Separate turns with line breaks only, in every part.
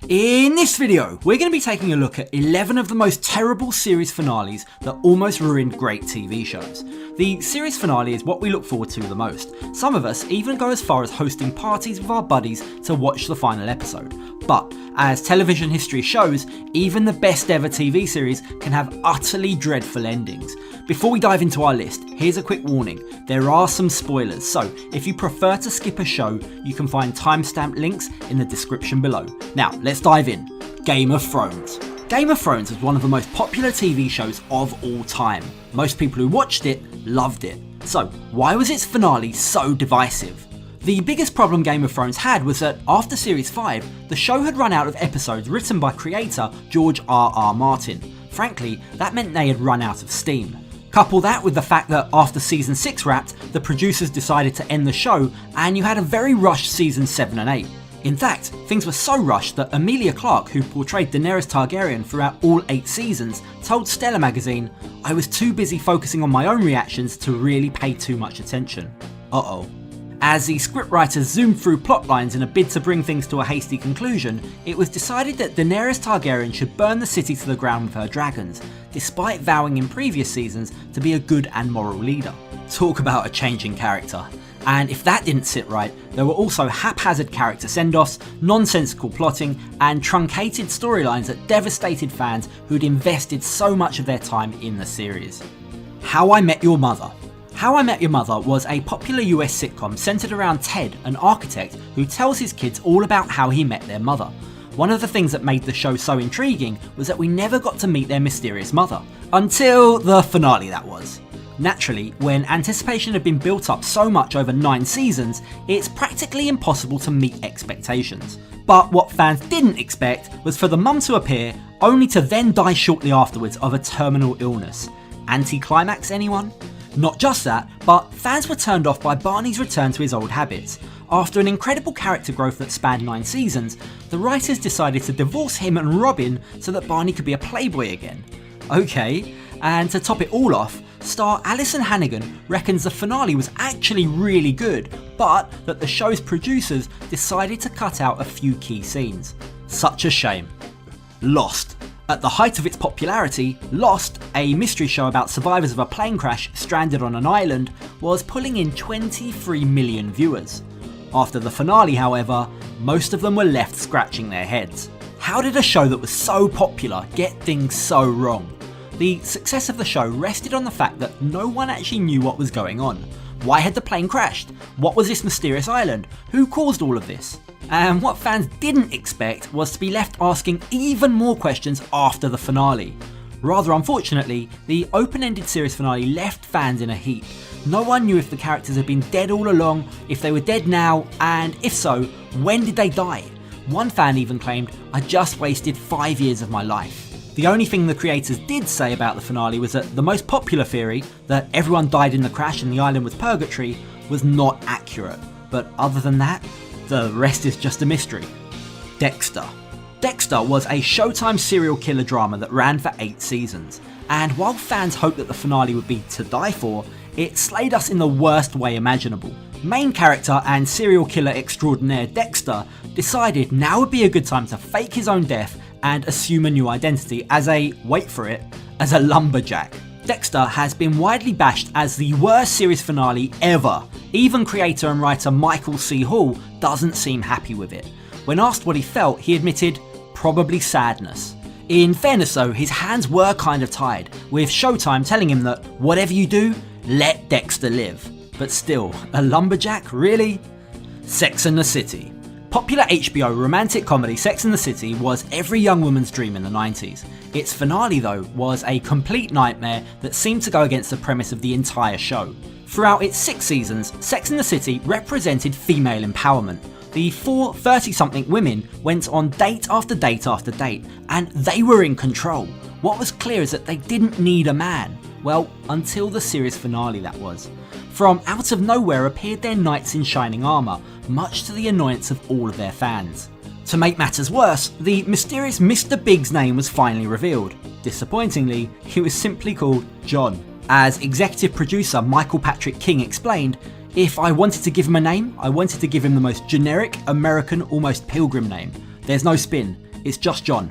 In this video, we're going to be taking a look at 11 of the most terrible series finales that almost ruined great TV shows. The series finale is what we look forward to the most. Some of us even go as far as hosting parties with our buddies to watch the final episode. But, as television history shows, even the best ever TV series can have utterly dreadful endings. Before we dive into our list, here's a quick warning. There are some spoilers, so if you prefer to skip a show, you can find timestamp links in the description below. Now, let's dive in. Game of Thrones. Game of Thrones was one of the most popular TV shows of all time. Most people who watched it loved it. So, why was its finale so divisive? The biggest problem Game of Thrones had was that after Series 5, the show had run out of episodes written by creator George R.R. Martin. Frankly, that meant they had run out of steam. Couple that with the fact that after Season 6 wrapped, the producers decided to end the show and you had a very rushed Season 7 and 8. In fact, things were so rushed that Emilia Clarke, who portrayed Daenerys Targaryen throughout all 8 seasons, told Stella magazine, "I was too busy focusing on my own reactions to really pay too much attention." Uh-oh. As the scriptwriters zoomed through plot lines in a bid to bring things to a hasty conclusion, it was decided that Daenerys Targaryen should burn the city to the ground with her dragons, despite vowing in previous seasons to be a good and moral leader. Talk about a change in character. And if that didn't sit right, there were also haphazard character send-offs, nonsensical plotting, and truncated storylines that devastated fans who'd invested so much of their time in the series. How I Met Your Mother. How I Met Your Mother was a popular US sitcom centered around Ted, an architect who tells his kids all about how he met their mother. One of the things that made the show so intriguing was that we never got to meet their mysterious mother. Until the finale, that was. Naturally, when anticipation had been built up so much over 9 seasons, it's practically impossible to meet expectations. But what fans didn't expect was for the mum to appear, only to then die shortly afterwards of a terminal illness. Anticlimax, anyone? Not just that, but fans were turned off by Barney's return to his old habits. After an incredible character growth that spanned 9 seasons, the writers decided to divorce him and Robin so that Barney could be a playboy again. Okay, and to top it all off, star Alison Hannigan reckons the finale was actually really good, but that the show's producers decided to cut out a few key scenes. Such a shame. Lost. At the height of its popularity, Lost, a mystery show about survivors of a plane crash stranded on an island, was pulling in 23 million viewers. After the finale, however, most of them were left scratching their heads. How did a show that was so popular get things so wrong? The success of the show rested on the fact that no one actually knew what was going on. Why had the plane crashed? What was this mysterious island? Who caused all of this? And what fans didn't expect was to be left asking even more questions after the finale. Rather unfortunately, the open-ended series finale left fans in a heap. No one knew if the characters had been dead all along, if they were dead now, and if so, when did they die? One fan even claimed, "I just wasted 5 years of my life." The only thing the creators did say about the finale was that the most popular theory, that everyone died in the crash and the island was purgatory, was not accurate. But other than that, the rest is just a mystery. Dexter. Dexter was a Showtime serial killer drama that ran for 8 seasons. And while fans hoped that the finale would be to die for, it slayed us in the worst way imaginable. Main character and serial killer extraordinaire Dexter decided now would be a good time to fake his own death and assume a new identity as a, wait for it, as a lumberjack. Dexter has been widely bashed as the worst series finale ever. Even creator and writer Michael C. Hall doesn't seem happy with it. When asked what he felt, he admitted, probably sadness. In fairness though, his hands were kind of tied, with Showtime telling him that whatever you do, let Dexter live. But still, a lumberjack, really? Sex and the City. Popular HBO romantic comedy Sex and the City was every young woman's dream in the 90s. Its finale though was a complete nightmare that seemed to go against the premise of the entire show. Throughout its 6 seasons, Sex and the City represented female empowerment. The 4 30-something women went on date after date after date, and they were in control. What was clear is that they didn't need a man. Well, until the series finale, that was. From out of nowhere appeared their knights in shining armour, much to the annoyance of all of their fans. To make matters worse, the mysterious Mr. Big's name was finally revealed. Disappointingly, he was simply called John. As executive producer Michael Patrick King explained, "If I wanted to give him a name, I wanted to give him the most generic, American, almost pilgrim name. There's no spin. it's just John.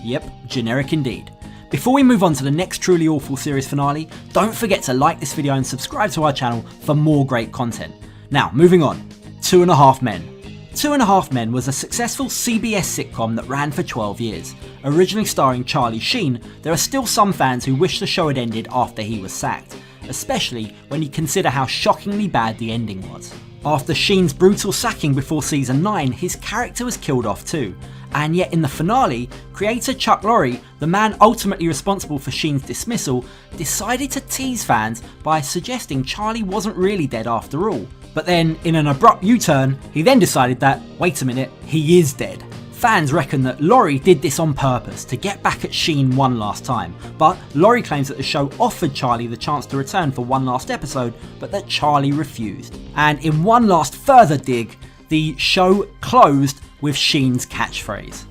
Yep, generic indeed. Before we move on to the next truly awful series finale, don't forget to like this video and subscribe to our channel for more great content. Now, moving on. 2.5 Men. 2.5 Men was a successful CBS sitcom that ran for 12 years. Originally starring Charlie Sheen, there are still some fans who wish the show had ended after he was sacked, especially when you consider how shockingly bad the ending was. After Sheen's brutal sacking before season 9, his character was killed off too, and yet in the finale, creator Chuck Lorre, the man ultimately responsible for Sheen's dismissal, decided to tease fans by suggesting Charlie wasn't really dead after all. But then, in an abrupt U-turn, he then decided that, wait a minute, he is dead. Fans reckon that Lorre did this on purpose to get back at Sheen one last time, but Lorre claims that the show offered Charlie the chance to return for one last episode, but that Charlie refused. And in one last further dig, the show closed with Sheen's catchphrase.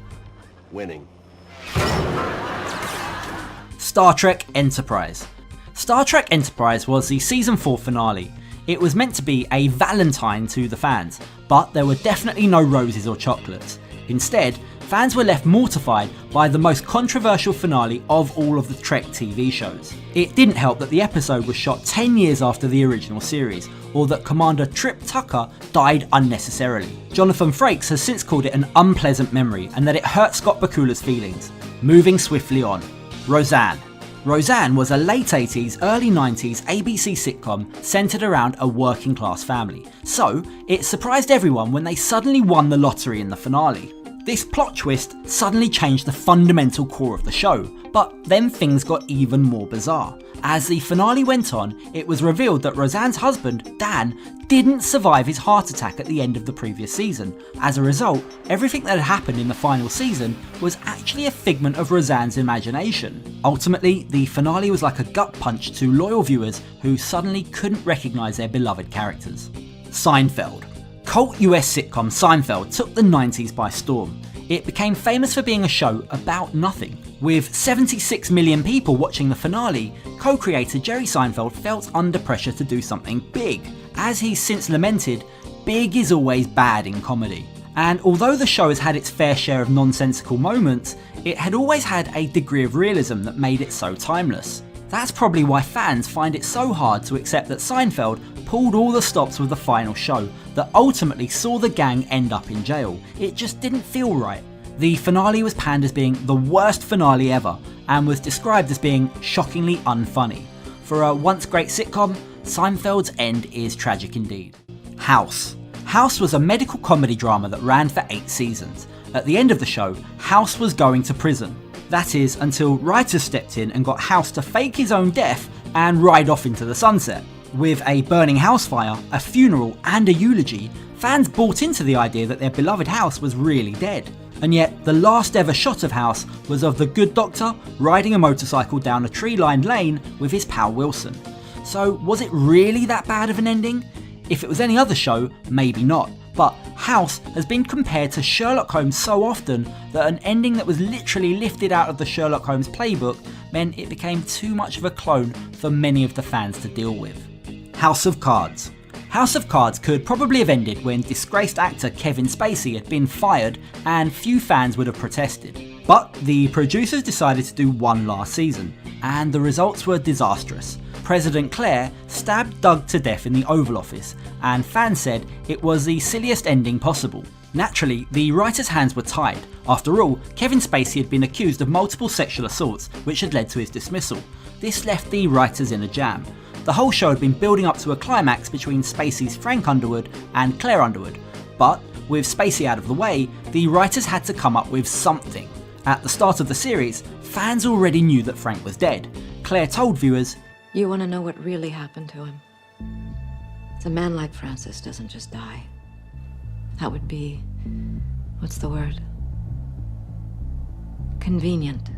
Winning.
Star Trek Enterprise. Star Trek Enterprise was the season 4 finale. It was meant to be a Valentine to the fans, but there were definitely no roses or chocolates. Instead, fans were left mortified by the most controversial finale of all of the Trek TV shows. It didn't help that the episode was shot 10 years after the original series, or that Commander Trip Tucker died unnecessarily. Jonathan Frakes has since called it an unpleasant memory and that it hurt Scott Bakula's feelings. Moving swiftly on. Roseanne. Roseanne was a late 80s, early 90s ABC sitcom centred around a working class family, so it surprised everyone when they suddenly won the lottery in the finale. This plot twist suddenly changed the fundamental core of the show, but then things got even more bizarre. As the finale went on, it was revealed that Roseanne's husband, Dan, didn't survive his heart attack at the end of the previous season. As a result, everything that had happened in the final season was actually a figment of Roseanne's imagination. Ultimately, the finale was like a gut punch to loyal viewers who suddenly couldn't recognise their beloved characters. Seinfeld. Cult US sitcom Seinfeld took the 90s by storm. It became famous for being a show about nothing. With 76 million people watching the finale, co-creator Jerry Seinfeld felt under pressure to do something big. As he's since lamented, big is always bad in comedy. And although the show has had its fair share of nonsensical moments, it had always had a degree of realism that made it so timeless. That's probably why fans find it so hard to accept that Seinfeld pulled all the stops with the final show that ultimately saw the gang end up in jail. It just didn't feel right. The finale was panned as being the worst finale ever and was described as being shockingly unfunny. For a once great sitcom, Seinfeld's end is tragic indeed. House. House was a medical comedy drama that ran for 8 seasons. At the end of the show, House was going to prison. That is, until writers stepped in and got House to fake his own death and ride off into the sunset. With a burning house fire, a funeral and a eulogy, fans bought into the idea that their beloved House was really dead. And yet, the last ever shot of House was of the good doctor riding a motorcycle down a tree-lined lane with his pal Wilson. So was it really that bad of an ending? If it was any other show, maybe not. But House has been compared to Sherlock Holmes so often that an ending that was literally lifted out of the Sherlock Holmes playbook meant it became too much of a clone for many of the fans to deal with. House of Cards. House of Cards could probably have ended when disgraced actor Kevin Spacey had been fired and few fans would have protested. But the producers decided to do one last season, and the results were disastrous. President Claire stabbed Doug to death in the Oval Office, and fans said it was the silliest ending possible. Naturally, the writers' hands were tied. After all, Kevin Spacey had been accused of multiple sexual assaults, which had led to his dismissal. This left the writers in a jam. The whole show had been building up to a climax between Spacey's Frank Underwood and Claire Underwood, but with Spacey out of the way, the writers had to come up with something. At the start of the series, fans already knew that Frank was dead. Claire told viewers,
"You want to know what really happened to him? A man like Francis doesn't just die. That would be, what's the word? Convenient."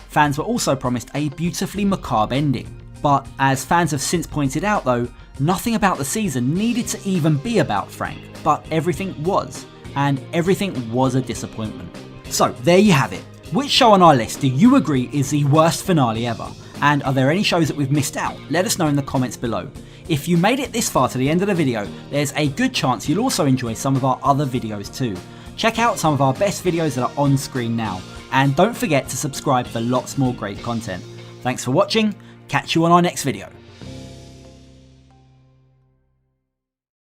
Fans were also promised a beautifully macabre ending. But as fans have since pointed out though, nothing about the season needed to even be about Frank, but everything was, and everything was a disappointment. So there you have it. Which show on our list do you agree is the worst finale ever? And are there any shows that we've missed out? Let us know in the comments below. If you made it this far to the end of the video, there's a good chance you'll also enjoy some of our other videos too. Check out some of our best videos that are on screen now, and don't forget to subscribe for lots more great content. Thanks for watching, catch you on our next video.